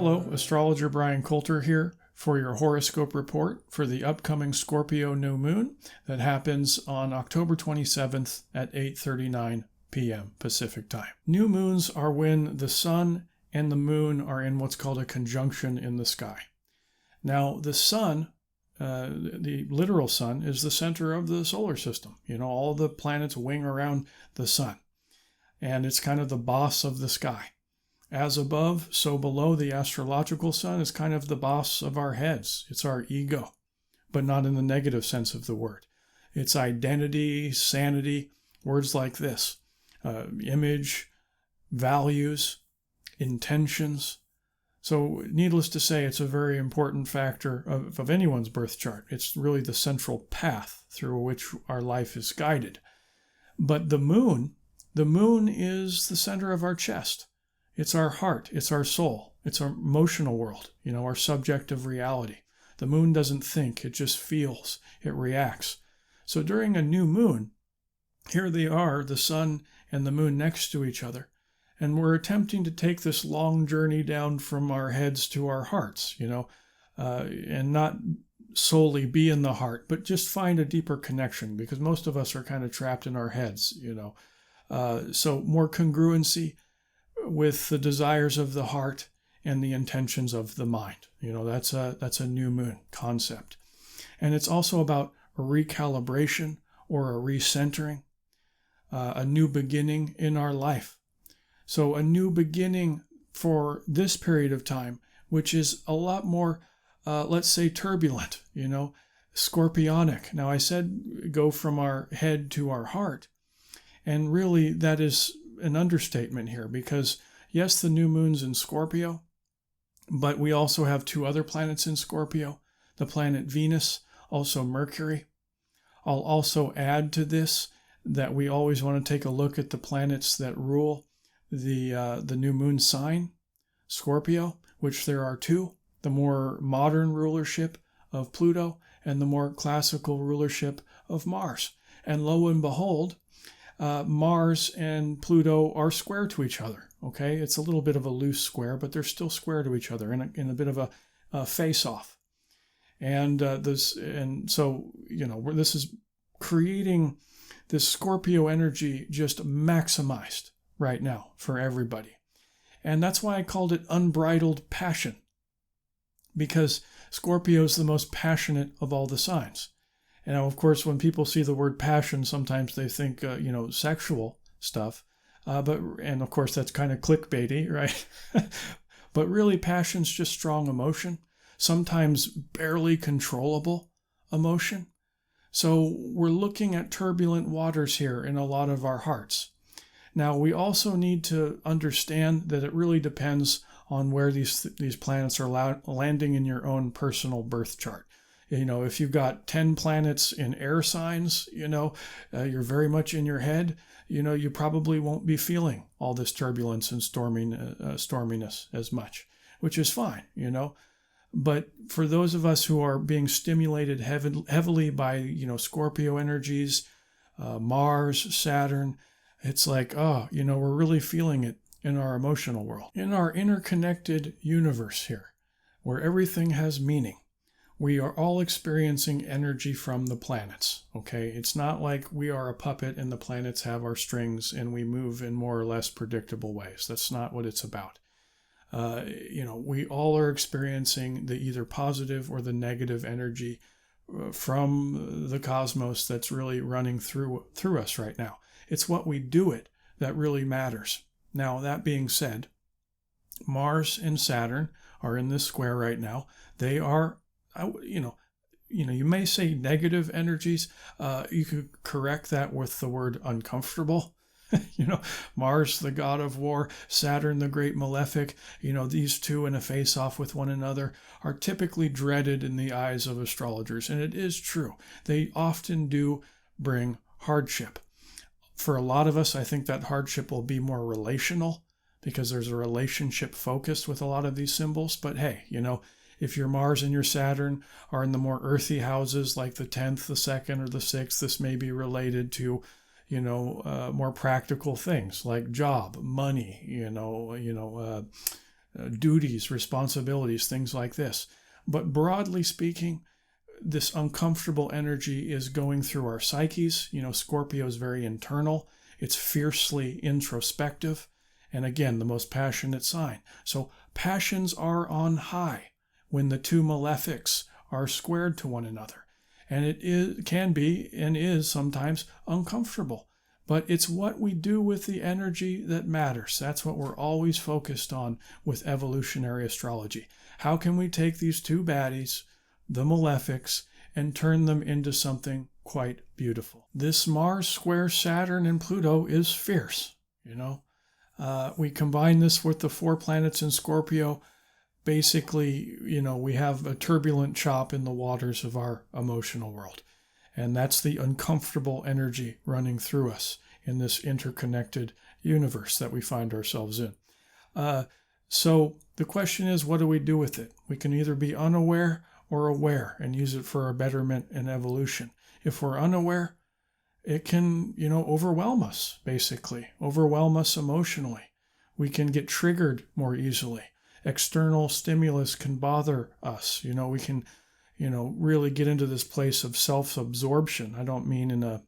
Hello, astrologer Bryan Colter here for your horoscope report for the upcoming Scorpio new moon that happens on October 27th at 8:39 p.m. Pacific time. New moons are when the sun and the moon are in what's called a conjunction in the sky. Now, the sun, the literal sun, is the center of the solar system. You know, all the planets wing around the sun, and it's kind of the boss of the sky. As above, so below. The astrological sun is kind of the boss of our heads. It's our ego, but not in the negative sense of the word. It's identity, sanity, words like this, image, values, intentions. So needless to say, it's a very important factor of anyone's birth chart. It's really the central path through which our life is guided. But the moon is the center of our chest. It's our heart, it's our soul, it's our emotional world, our subjective reality. The moon doesn't think, it just feels, it reacts. So during a new moon, here they are, the sun and the moon next to each other, and we're attempting to take this long journey down from our heads to our hearts, and not solely be in the heart, but just find a deeper connection, because most of us are kind of trapped in our heads, So more congruency with the desires of the heart and the intentions of the mind. That's a new moon concept. And it's also about a recalibration or a recentering, a new beginning in our life. So a new beginning for this period of time, which is a lot more, let's say, turbulent, scorpionic. Now, I said go from our head to our heart. And really, that is an understatement here, because yes, the new moon's in Scorpio, but we also have two other planets in Scorpio, the planet Venus, also Mercury. I'll also add to this that we always want to take a look at the planets that rule the new moon sign, Scorpio, which there are two, the more modern rulership of Pluto and the more classical rulership of Mars. And lo and behold, Mars and Pluto are square to each other. Okay, it's a little bit of a loose square, but they're still square to each other in a bit of a face-off. And so this is creating this Scorpio energy just maximized right now for everybody, and that's why I called it unbridled passion, because Scorpio is the most passionate of all the signs. And now, of course, when people see the word passion, sometimes they think, sexual stuff. And of course, that's kind of clickbaity, right? But really, passion's just strong emotion, sometimes barely controllable emotion. So we're looking at turbulent waters here in a lot of our hearts. Now, we also need to understand that it really depends on where these planets are landing in your own personal birth chart. If you've got 10 planets in air signs, you're very much in your head, you probably won't be feeling all this turbulence and storminess as much, which is fine, But for those of us who are being stimulated heavily by, Scorpio energies, Mars, Saturn, it's like, we're really feeling it in our emotional world. In our interconnected universe here, where everything has meaning, we are all experiencing energy from the planets, okay? It's not like we are a puppet and the planets have our strings and we move in more or less predictable ways. That's not what it's about. We all are experiencing the either positive or the negative energy from the cosmos that's really running through us right now. It's what we do it that really matters. Now, that being said, Mars and Saturn are in this square right now. They are, you may say negative energies. You could correct that with the word uncomfortable. Mars, the god of war, Saturn, the great malefic, these two in a face-off with one another are typically dreaded in the eyes of astrologers. And it is true. They often do bring hardship. For a lot of us, I think that hardship will be more relational, because there's a relationship focus with a lot of these symbols. But hey, if your Mars and your Saturn are in the more earthy houses, like the 10th, the 2nd, or the 6th, this may be related to, more practical things like job, money, duties, responsibilities, things like this. But broadly speaking, this uncomfortable energy is going through our psyches. Scorpio is very internal. It's fiercely introspective. And again, the most passionate sign. So passions are on high when the two malefics are squared to one another. And can be and is sometimes uncomfortable. But it's what we do with the energy that matters. That's what we're always focused on with evolutionary astrology. How can we take these two baddies, the malefics, and turn them into something quite beautiful? This Mars square Saturn and Pluto is fierce, We combine this with the 4 planets in Scorpio. Basically, we have a turbulent chop in the waters of our emotional world. And that's the uncomfortable energy running through us in this interconnected universe that we find ourselves in. So the question is, what do we do with it? We can either be unaware or aware and use it for our betterment and evolution. If we're unaware, it can, overwhelm us, basically, overwhelm us emotionally. We can get triggered more easily. External stimulus can bother us. We can really get into this place of self-absorption. I don't mean in a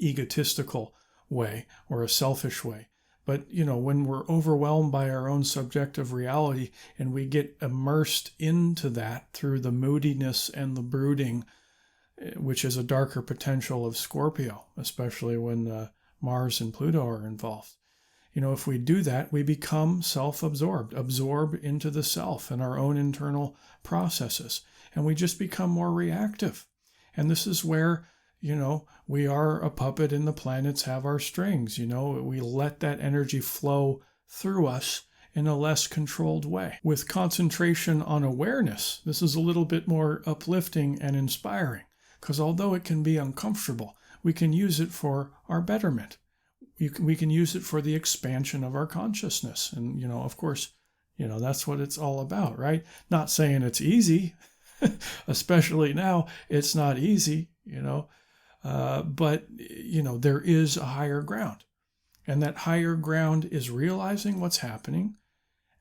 egotistical way or a selfish way, but, when we're overwhelmed by our own subjective reality and we get immersed into that through the moodiness and the brooding, which is a darker potential of Scorpio, especially when Mars and Pluto are involved. If we do that, we become self-absorbed, absorb into the self and our own internal processes. And we just become more reactive. And this is where, we are a puppet and the planets have our strings. We let that energy flow through us in a less controlled way. With concentration on awareness, this is a little bit more uplifting and inspiring, because although it can be uncomfortable, we can use it for our betterment. We can use it for the expansion of our consciousness. And, of course, that's what it's all about, right? Not saying it's easy, especially now, it's not easy, but, there is a higher ground. And that higher ground is realizing what's happening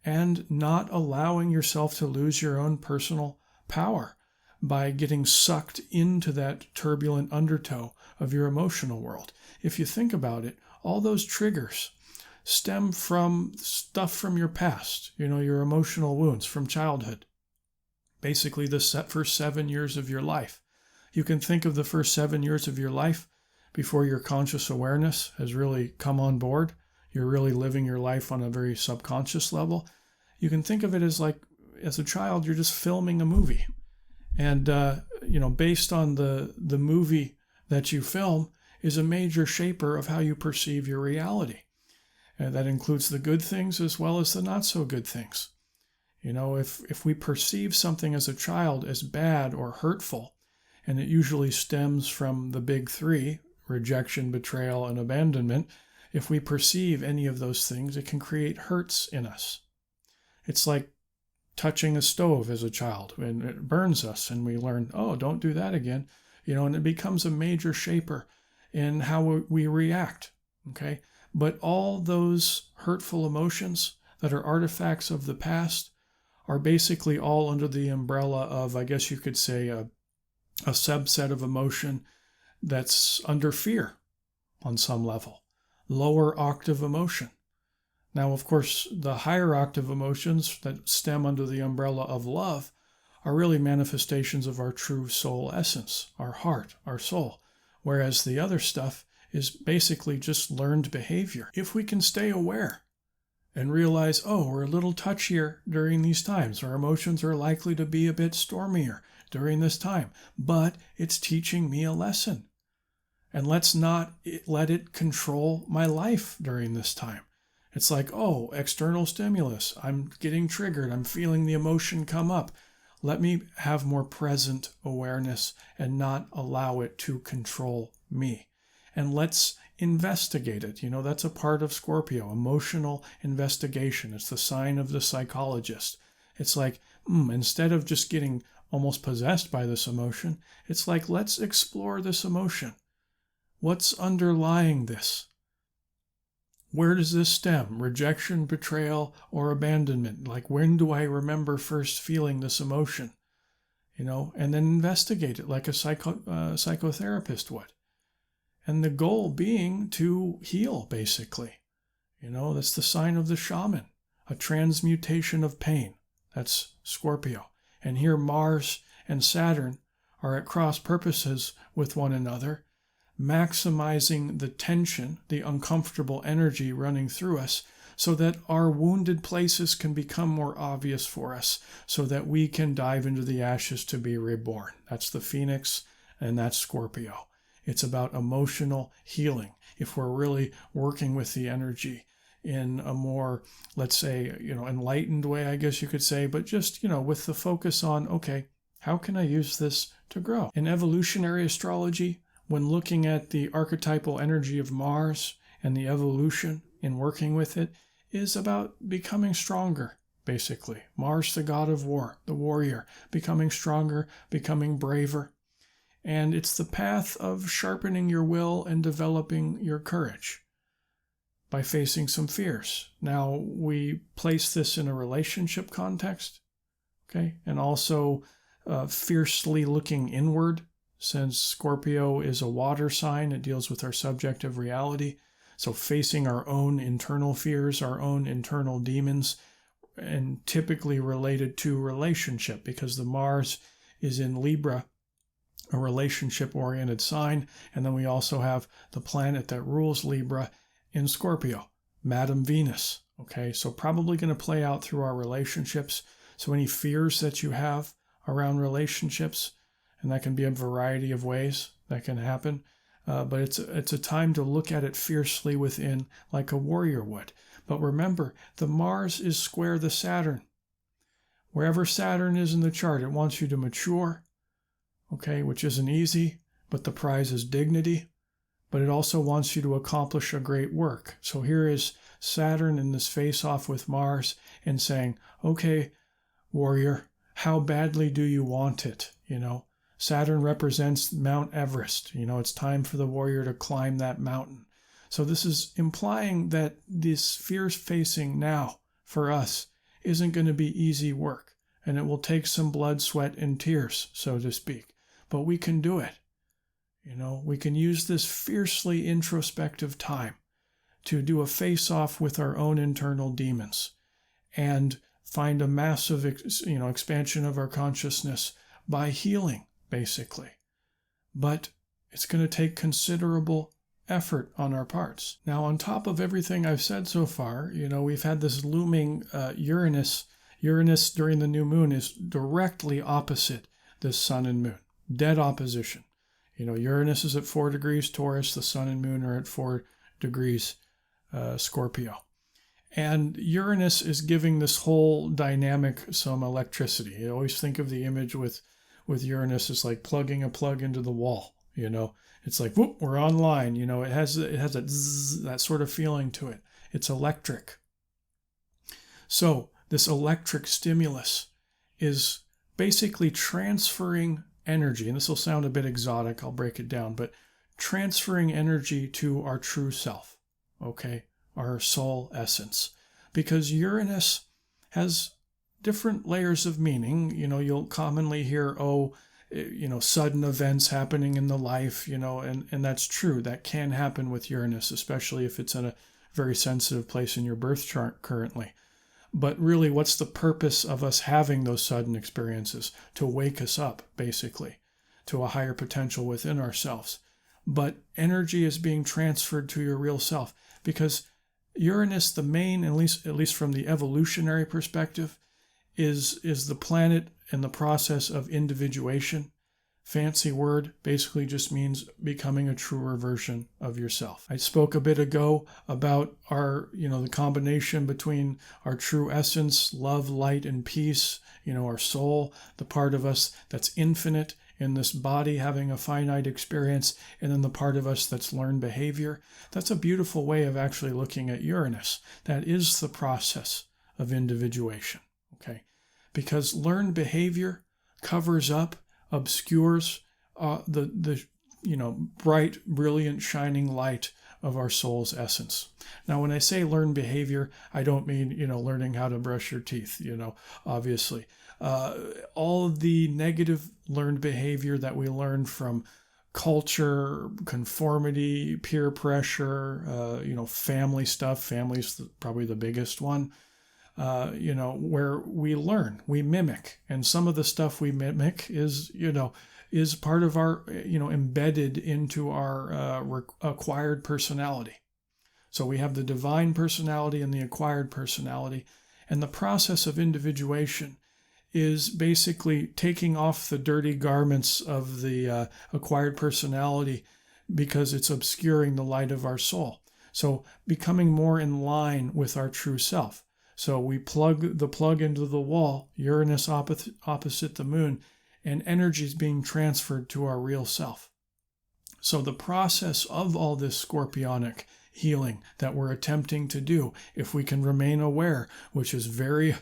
and not allowing yourself to lose your own personal power by getting sucked into that turbulent undertow of your emotional world. If you think about it, all those triggers stem from stuff from your past, your emotional wounds from childhood. Basically, the first 7 years of your life. You can think of the first 7 years of your life before your conscious awareness has really come on board. You're really living your life on a very subconscious level. You can think of it as as a child, you're just filming a movie. And, based on the movie that you film is a major shaper of how you perceive your reality. And that includes the good things as well as the not so good things. If we perceive something as a child as bad or hurtful, and it usually stems from the big 3, rejection, betrayal, and abandonment, if we perceive any of those things, it can create hurts in us. It's like touching a stove as a child, and it burns us, and we learn, oh, don't do that again, and it becomes a major shaper in how we react, okay? But all those hurtful emotions that are artifacts of the past are basically all under the umbrella of, I guess you could say, a subset of emotion that's under fear on some level, lower octave emotion. Now, of course, the higher octave emotions that stem under the umbrella of love are really manifestations of our true soul essence, our heart, our soul, whereas the other stuff is basically just learned behavior. If we can stay aware and realize, oh, we're a little touchier during these times, our emotions are likely to be a bit stormier during this time, but it's teaching me a lesson. And let's not let it control my life during this time. It's like, oh, external stimulus. I'm getting triggered. I'm feeling the emotion come up. Let me have more present awareness and not allow it to control me. And let's investigate it. That's a part of Scorpio, emotional investigation. It's the sign of the psychologist. It's like, instead of just getting almost possessed by this emotion, it's like, let's explore this emotion. What's underlying this? Where does this stem? Rejection, betrayal, or abandonment? Like, when do I remember first feeling this emotion? And then investigate it like a psychotherapist would. And the goal being to heal, basically. That's the sign of the shaman, a transmutation of pain. That's Scorpio. And here Mars and Saturn are at cross purposes with one another, maximizing the tension, the uncomfortable energy running through us, so that our wounded places can become more obvious for us, so that we can dive into the ashes to be reborn. That's the Phoenix, and that's Scorpio. It's about emotional healing. If we're really working with the energy in a more, let's say, enlightened way, I guess you could say, but just, with the focus on, okay, how can I use this to grow? In evolutionary astrology, when looking at the archetypal energy of Mars and the evolution in working with it, is about becoming stronger, basically. Mars, the god of war, the warrior, becoming stronger, becoming braver. And it's the path of sharpening your will and developing your courage by facing some fears. Now, we place this in a relationship context, okay? And also fiercely looking inward, since Scorpio is a water sign. It deals with our subjective reality. So facing our own internal fears, our own internal demons, and typically related to relationship, because the Mars is in Libra, a relationship-oriented sign. And then we also have the planet that rules Libra in Scorpio, Madam Venus. Okay, so probably going to play out through our relationships. So any fears that you have around relationships, and that can be a variety of ways that can happen, but it's a time to look at it fiercely within, like a warrior would. But remember, the Mars is square the Saturn. Wherever Saturn is in the chart, it wants you to mature, okay, which isn't easy, but the prize is dignity. But it also wants you to accomplish a great work. So here is Saturn in this face-off with Mars and saying, okay, warrior, how badly do you want it? Saturn represents Mount Everest. It's time for the warrior to climb that mountain. So this is implying that this fears facing now for us isn't going to be easy work, and it will take some blood, sweat, and tears, so to speak. But we can do it. We can use this fiercely introspective time to do a face-off with our own internal demons and find a massive, expansion of our consciousness by healing, basically. But it's going to take considerable effort on our parts. Now, on top of everything I've said so far, we've had this looming Uranus. Uranus during the new moon is directly opposite this sun and moon. Dead opposition. Uranus is at 4 degrees Taurus. The sun and moon are at 4 degrees Scorpio. And Uranus is giving this whole dynamic some electricity. You always think of the image with Uranus as like plugging a plug into the wall. It's like, whoop, we're online. It has a zzz, that sort of feeling to it. It's electric. So this electric stimulus is basically transferring energy, and this will sound a bit exotic, I'll break it down, but transferring energy to our true self, okay, our soul essence, because Uranus has different layers of meaning. You'll commonly hear, sudden events happening in the life, and that's true. That can happen with Uranus, especially if it's in a very sensitive place in your birth chart currently. But really, what's the purpose of us having those sudden experiences? To wake us up, basically, to a higher potential within ourselves. But energy is being transferred to your real self, because Uranus, the main, at least from the evolutionary perspective, is the planet in the process of individuation. Fancy word, basically just means becoming a truer version of yourself. I spoke a bit ago about our, the combination between our true essence, love, light, and peace, our soul, the part of us that's infinite in this body having a finite experience, and then the part of us that's learned behavior. That's a beautiful way of actually looking at Uranus. That is the process of individuation, okay? Because learned behavior covers up, obscures the bright, brilliant, shining light of our soul's essence. Now, when I say learn behavior, I don't mean, learning how to brush your teeth, obviously. All of the negative learned behavior that we learn from culture, conformity, peer pressure, family stuff. Family's probably the biggest one. Where we learn, we mimic, and some of the stuff we mimic is part of our, embedded into our acquired personality. So we have the divine personality and the acquired personality, and the process of individuation is basically taking off the dirty garments of the acquired personality because it's obscuring the light of our soul. So becoming more in line with our true self. So we plug the plug into the wall, Uranus opposite the moon, and energy is being transferred to our real self. So the process of all this scorpionic healing that we're attempting to do, if we can remain aware, which is very,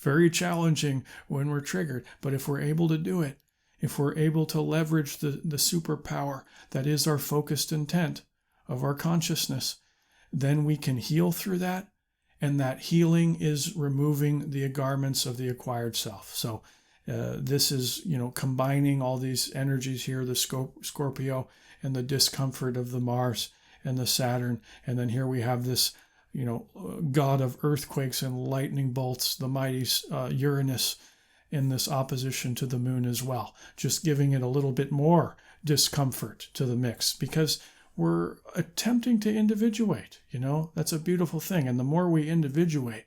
very challenging when we're triggered, but if we're able to do it, if we're able to leverage the superpower that is our focused intent of our consciousness, then we can heal through that. And that healing is removing the garments of the acquired self. So this is, combining all these energies here, the Scorpio and the discomfort of the Mars and the Saturn. And then here we have this, god of earthquakes and lightning bolts, the mighty Uranus, in this opposition to the moon as well, just giving it a little bit more discomfort to the mix, because we're attempting to individuate. That's a beautiful thing. And the more we individuate,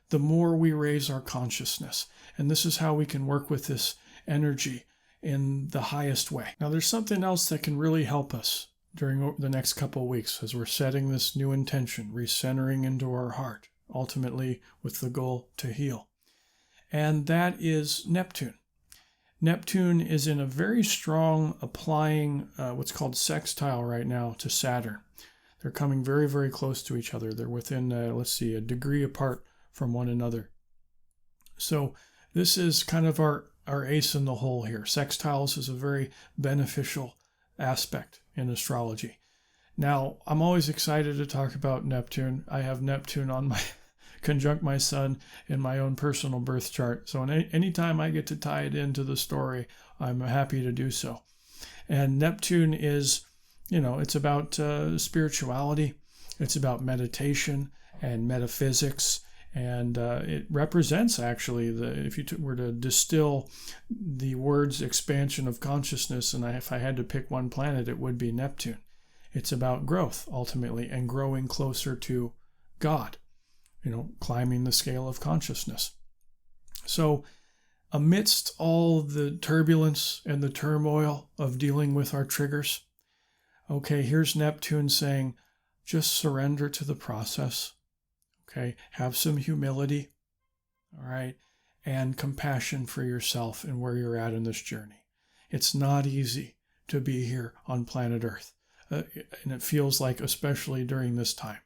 the more we raise our consciousness. And this is how we can work with this energy in the highest way. Now, there's something else that can really help us during the next couple of weeks as we're setting this new intention, recentering into our heart, ultimately with the goal to heal. And that is Neptune. Neptune is in a very strong applying what's called sextile right now to Saturn. They're coming very, very close to each other. They're within, a degree apart from one another. So this is kind of our ace in the hole here. Sextiles is a very beneficial aspect in astrology. Now, I'm always excited to talk about Neptune. I have Neptune on my conjunct my sun in my own personal birth chart. So anytime I get to tie it into the story, I'm happy to do so. And Neptune is, it's about spirituality. It's about meditation and metaphysics. And it represents, actually, if you were to distill the words expansion of consciousness, and if I had to pick one planet, it would be Neptune. It's about growth, ultimately, and growing closer to God. Climbing the scale of consciousness. So amidst all the turbulence and the turmoil of dealing with our triggers, okay, here's Neptune saying, just surrender to the process. Okay, have some humility, all right, and compassion for yourself and where you're at in this journey. It's not easy to be here on planet Earth, and it feels like, especially during this time,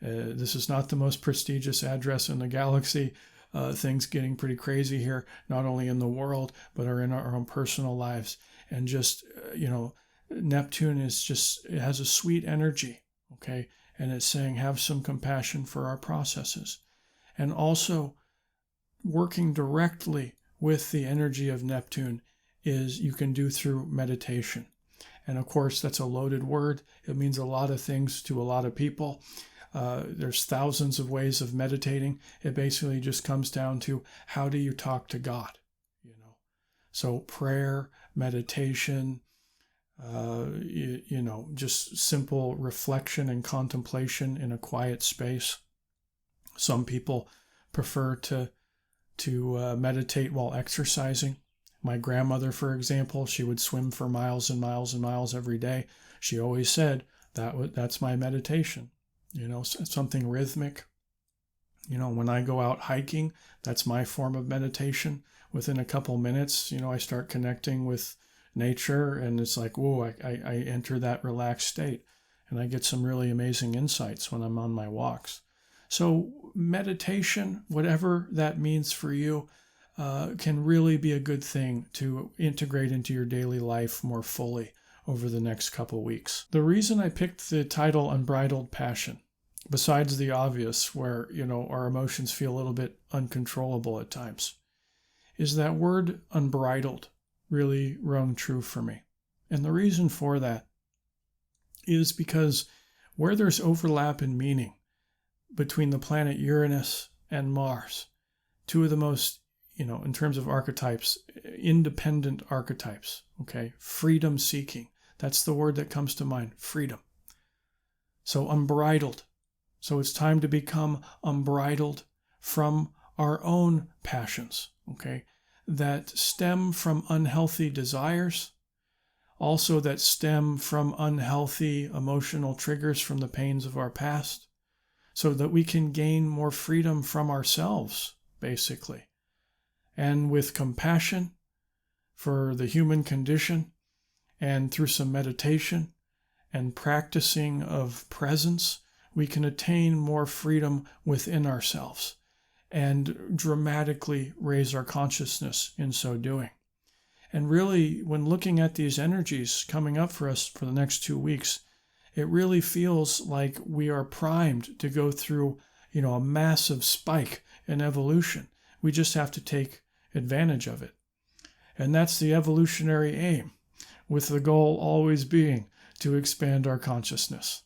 this is not the most prestigious address in the galaxy. Things getting pretty crazy here, not only in the world, but are in our own personal lives. And just, Neptune it has a sweet energy, okay? And it's saying, have some compassion for our processes. And also, working directly with the energy of Neptune is you can do through meditation. And of course, that's a loaded word. It means a lot of things to a lot of people. There's thousands of ways of meditating. It basically just comes down to, how do you talk to God? So prayer, meditation, just simple reflection and contemplation in a quiet space. Some people prefer to meditate while exercising. My grandmother, for example, she would swim for miles and miles and miles every day. She always said, that's my meditation. Something rhythmic. When I go out hiking, that's my form of meditation. Within a couple minutes, I start connecting with nature, and it's like, whoa, I enter that relaxed state, and I get some really amazing insights when I'm on my walks. So meditation, whatever that means for you, can really be a good thing to integrate into your daily life more fully over the next couple weeks. The reason I picked the title Unbridled Passion, besides the obvious where, our emotions feel a little bit uncontrollable at times, is that word unbridled really rung true for me. And the reason for that is because where there's overlap in meaning between the planet Uranus and Mars, two of the most, in terms of archetypes, independent archetypes, okay? Freedom seeking. That's the word that comes to mind, freedom. So unbridled. So it's time to become unbridled from our own passions, okay? That stem from unhealthy desires, also that stem from unhealthy emotional triggers from the pains of our past, so that we can gain more freedom from ourselves, basically. And with compassion for the human condition, and through some meditation and practicing of presence, we can attain more freedom within ourselves and dramatically raise our consciousness in so doing. And really, when looking at these energies coming up for us for the next 2 weeks, it really feels like we are primed to go through, a massive spike in evolution. We just have to take advantage of it. And that's the evolutionary aim, with the goal always being to expand our consciousness.